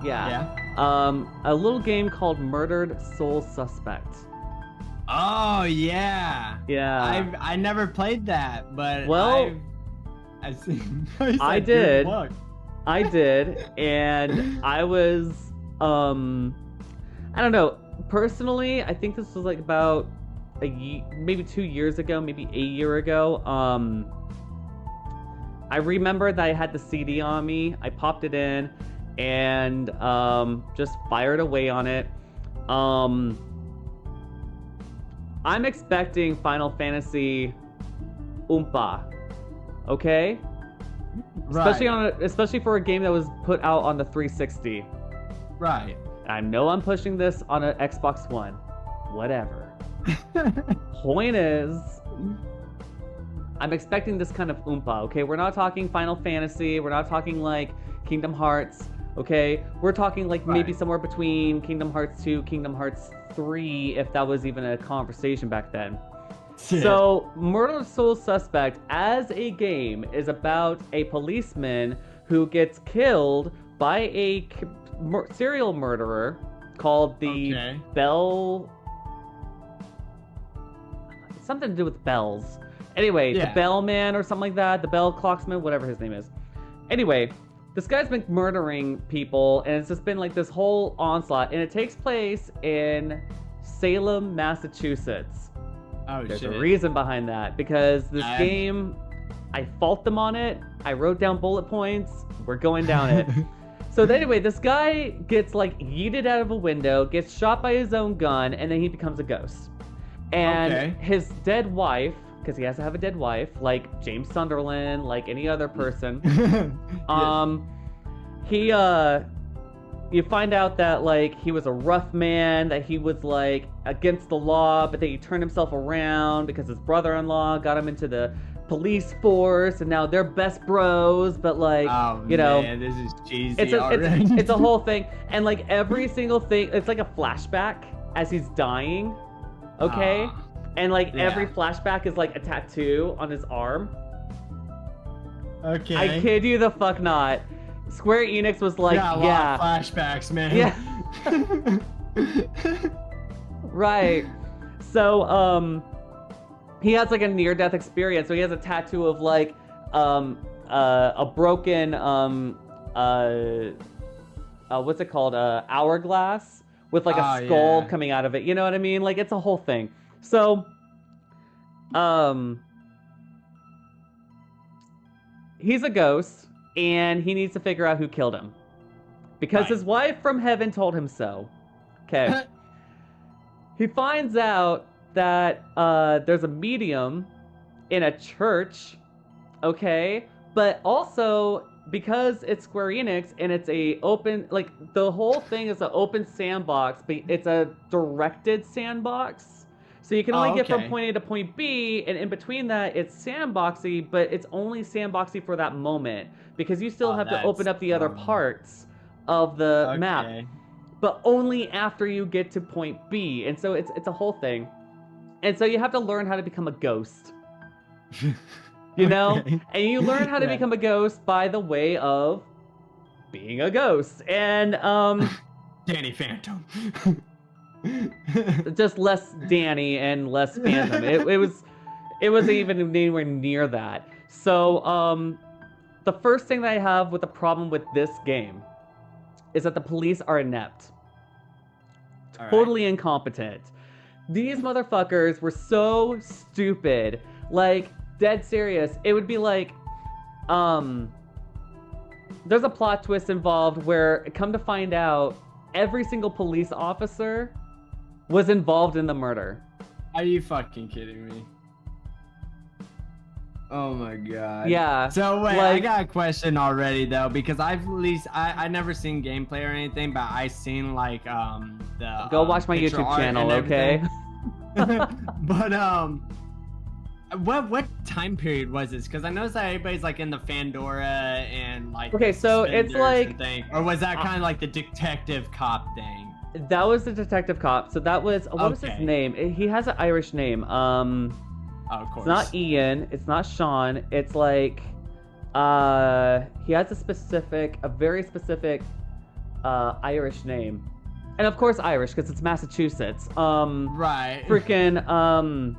Yeah. Yeah. A little game called Murdered Soul Suspect. Oh yeah. Yeah. I never played that, but Well, I've seen. I did. I did, and I was I don't know. Personally, I think this was like about maybe 2 years ago, maybe a year ago. I remember that I had the CD on me. I popped it in and just fired away on it. I'm expecting Final Fantasy Oompa. Okay? Right. Especially for a game that was put out on the 360. Right. I know I'm pushing this on an Xbox One. Whatever. Point is, I'm expecting this kind of Oompa, okay? We're not talking Final Fantasy. We're not talking like Kingdom Hearts, okay? We're talking like maybe somewhere between Kingdom Hearts 2, Kingdom Hearts 3, if that was even a conversation back then. Yeah. So, Murder Soul Suspect as a game is about a policeman who gets killed by a serial murderer called the Bell... Something to do with bells. Anyway, the Bellman or something like that, the Bell Clocksman, whatever his name is. Anyway, this guy's been murdering people, and it's just been like this whole onslaught, and it takes place in Salem, Massachusetts. Oh, There's shit. a reason behind that, because this game, I fault them on it. I wrote down bullet points. We're going down it. So anyway, this guy gets like yeeted out of a window, gets shot by his own gun, and then he becomes a ghost. And his dead wife, because he has to have a dead wife, like James Sunderland, like any other person. You find out that like he was a rough man, that he was like against the law, but then he turned himself around because his brother-in-law got him into the police force, and now they're best bros. But like, man, this is cheesy. It's a whole thing, and like every single thing, it's like a flashback as he's dying. Okay? And like every flashback is like a tattoo on his arm. Okay. I kid you the fuck not. Square Enix was like, a lot of flashbacks, man. Yeah. Right. So, he has like a near-death experience. So he has a tattoo of like, a broken, what's it called? Hourglass with like a skull coming out of it. You know what I mean? Like, it's a whole thing. So, he's a ghost, and he needs to figure out who killed him. Because his wife from heaven told him so. Okay. He finds out that there's a medium in a church, okay? But also, because it's Square Enix and it's a open, like, the whole thing is an open sandbox, but it's a directed sandbox. So you can only get from point A to point B, and in between that, it's sandboxy, but it's only sandboxy for that moment, because you still have to open up the other parts of the map, but only after you get to point B. And so it's a whole thing. And so you have to learn how to become a ghost. You know? And you learn how to become a ghost by the way of being a ghost. And Danny Phantom. Just less Danny and less Phantom. It wasn't even anywhere near that. So the first thing that I have with the problem with this game is that the police are inept. Totally incompetent. These motherfuckers were so stupid. Like, dead serious. It would be like, there's a plot twist involved where, come to find out, every single police officer was involved in the murder. Are you fucking kidding me? Oh my god. Yeah. So wait, I got a question already though, because I never seen gameplay or anything, but I seen like the go watch my YouTube channel, okay? But what time period was this? Because I noticed that everybody's like in the Fandora and like so it's like, or was that kind of like the detective cop thing? That was the detective cop. So that was what was his name? He has an Irish name. Of course. It's not Ian. It's not Sean. It's like, he has a very specific Irish name, and of course Irish because it's Massachusetts. Right. Freaking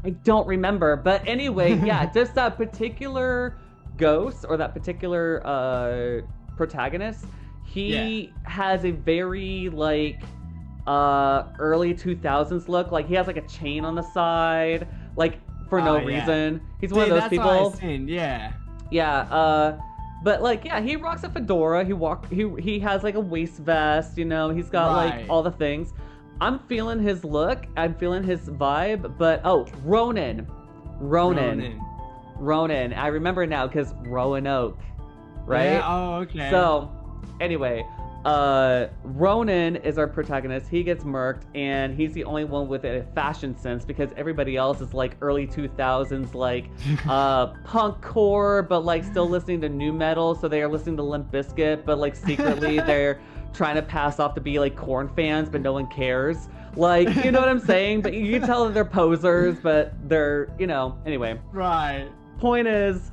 I don't remember, but anyway, yeah, just that particular ghost or that particular protagonist, he has a very like early 2000s look. Like he has like a chain on the side, like for no reason. He's one of those that's people. What I've seen. Yeah. Yeah, but like yeah, he rocks a fedora, he has like a waist vest, you know, he's got like all the things. I'm feeling his look, I'm feeling his vibe, but oh, Ronan. I remember now because Roanoke, right? Yeah, oh, okay. So, anyway, Ronan is our protagonist. He gets murked, and he's the only one with a fashion sense because everybody else is like early 2000s, like punk core, but like still listening to new metal. So they are listening to Limp Bizkit, but like secretly they're trying to pass off to be like Korn fans, but no one cares. Like, you know what I'm saying? But you can tell that they're posers, but they're, you know, anyway. Right. Point is.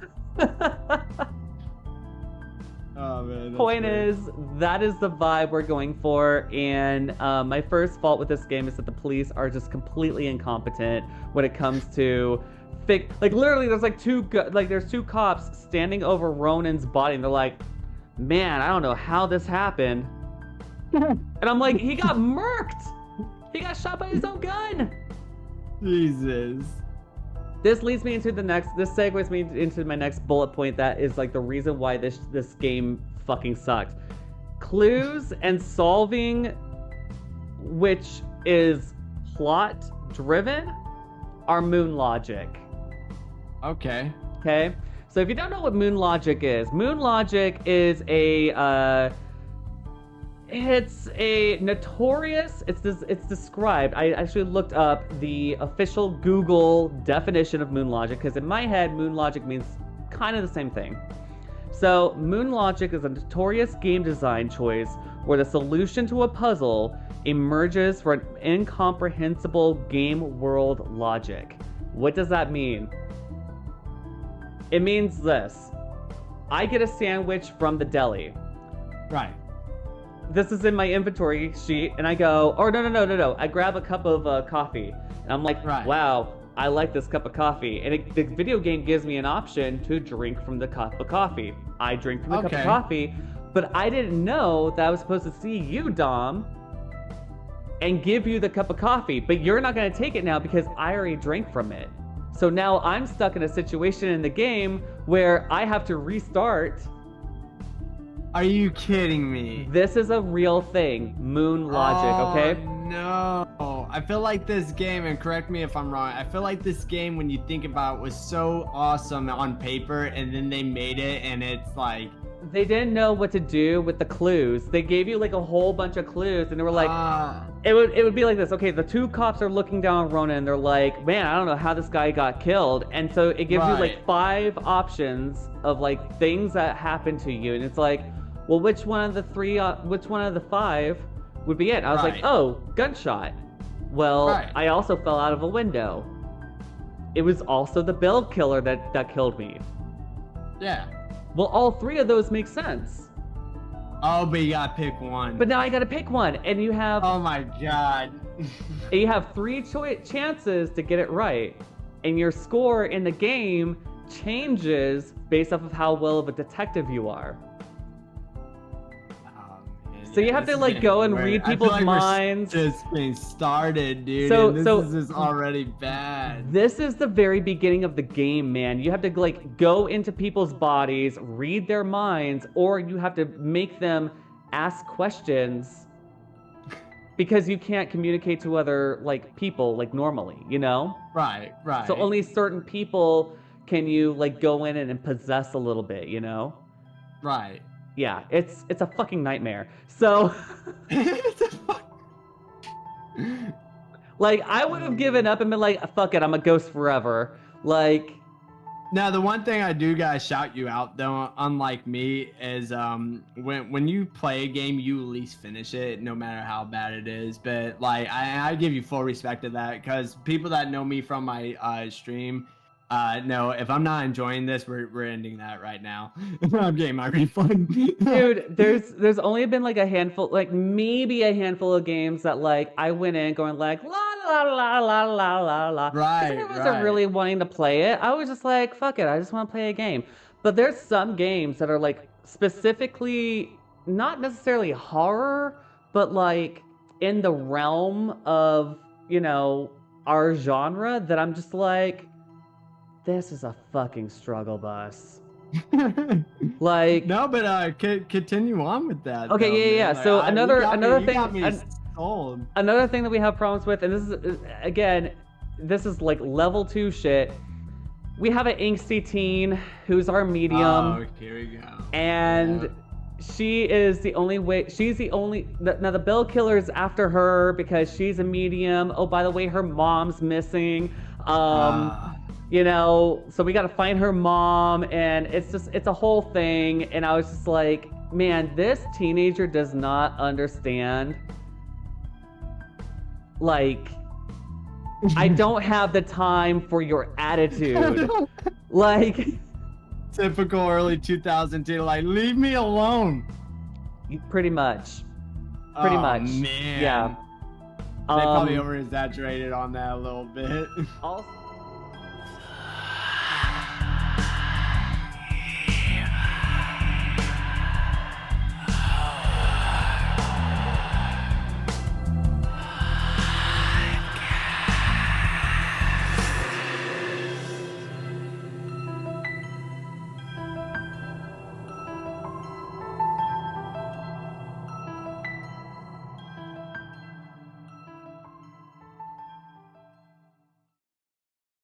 Oh, man, Point is, that is the vibe we're going for, and my first fault with this game is that the police are just completely incompetent when it comes to like literally there's like there's two cops standing over Ronan's body, and they're like, man, I don't know how this happened. And I'm like, he got murked. He got shot by his own gun. Jesus. This leads me into this segues me into my next bullet point that is like the reason why this game fucking sucked. Clues and solving, which is plot driven, are moon logic. Okay. Okay? So if you don't know what moon logic is it's a notorious, it's described, I actually looked up the official Google definition of moon logic because in my head moon logic means kind of the same thing. So moon logic is a notorious game design choice where the solution to a puzzle emerges from incomprehensible game world logic. What does that mean? It means this. I get a sandwich from the deli. Right. This is in my inventory sheet, and I go, oh, no. I grab a cup of coffee, and I'm like, wow, I like this cup of coffee. And the video game gives me an option to drink from the cup of coffee. I drink from the cup of coffee, but I didn't know that I was supposed to see you, Dom, and give you the cup of coffee. But you're not going to take it now because I already drank from it. So now I'm stuck in a situation in the game where I have to restart. Are you kidding me? This is a real thing. Moon logic, okay? No. I feel like this game, and correct me if I'm wrong, I feel like this game, when you think about it, was so awesome on paper, and then they made it, and it's like... They didn't know what to do with the clues. They gave you like a whole bunch of clues, and they were like... It would be like this. Okay, the two cops are looking down on Ronan, and they're like, man, I don't know how this guy got killed. And so it gives you like 5 options of like things that happened to you, and it's like... Well, which one of the 5 would be it? I was like, oh, gunshot. Well, I also fell out of a window. It was also the bell killer that killed me. Yeah. Well, all 3 of those make sense. Oh, but you gotta pick one. But now I gotta pick one, and you have... Oh my god. You have 3 chances to get it right, and your score in the game changes based off of how well of a detective you are. So you have to like go and read people's minds. We're just getting started, dude. So this is already bad. This is the very beginning of the game, man. You have to like go into people's bodies, read their minds, or you have to make them ask questions because you can't communicate to other like people like normally, you know? Right. So only certain people can you like go in and possess a little bit, you know? Right. Yeah, it's a fucking nightmare. So, like, I would have given up and been like, fuck it, I'm a ghost forever. Like, now the one thing I do gotta shout you out though, unlike me, is when you play a game, you at least finish it, no matter how bad it is. But like, I give you full respect to that, because people that know me from my stream, No, if I'm not enjoying this, we're ending that right now. I'm getting my refund. Dude, there's only been like a handful, like maybe a handful of games that like I went in going like la la la la la la la. Right, I wasn't really wanting to play it. I was just like, fuck it, I just want to play a game. But there's some games that are like specifically not necessarily horror, but like in the realm of, you know, our genre that I'm just like, this is a fucking struggle bus. Like, no, but continue on with that. okay, though, yeah. man. Like, So you got another me sold. another thing that we have problems with, and this is again, this is like level 2 shit. We have an angsty teen who's our medium, Oh, here we go. and Yeah. she is the only way. She's the only. Now the bill killer's after her because she's a medium. Oh, by the way, her mom's missing. You know, so we got to find her mom, and it's a whole thing. And I was just like, man, this teenager does not understand. Like, I don't have the time for your attitude. Like, Typical early 2010, like, leave me alone. pretty much. Pretty Oh, much. Man. Yeah. They probably over exaggerated on that a little bit. Also,